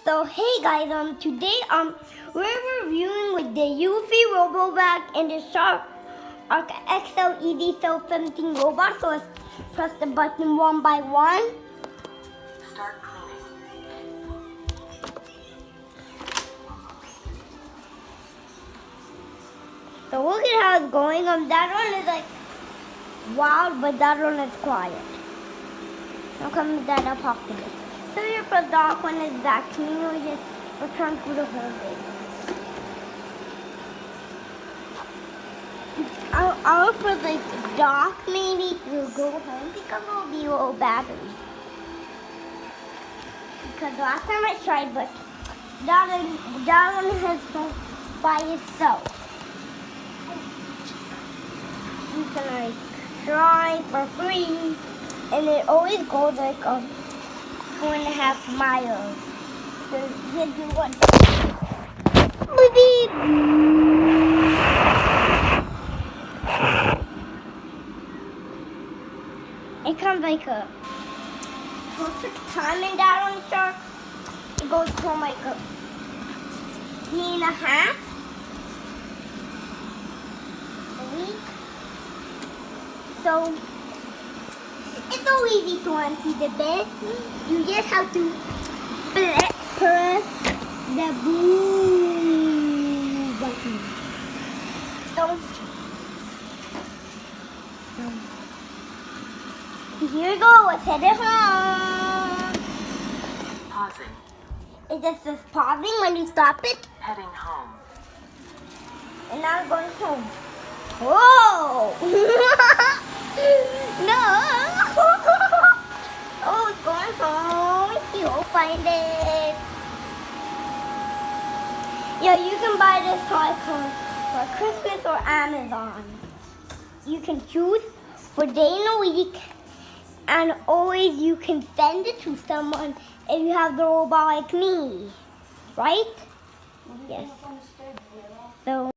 So hey guys, today we're reviewing with the Eufy RoboVac and the Shark XL EV self-emptying robot. So let's press the button one by one. Start cleaning. So look at how it's going. That one is like wild, but that one is quiet. Now comes that apocalypse. So your dark one is vacuuming. We just return to the whole day. I'll put like dark maybe we'll go home because it'll be low battery. Because last time I tried, but that one has gone by itself. You can like try for free, and it always goes like 4.5 miles. So here's the one. Beep. It comes like a perfect time in that on the shark. It goes from like a 3.5 a week. So it's so easy to empty the bed. You just have to press the blue button. So here we go. Let's head it home. Pausing. It just says pausing when you stop it. Heading home. And now I'm going home. Whoa! No! Oh, it's going home. You'll find it. Yeah, you can buy this toy for Christmas or Amazon. You can choose for day in a week, and always you can send it to someone if you have the robot like me, right? Yes. So.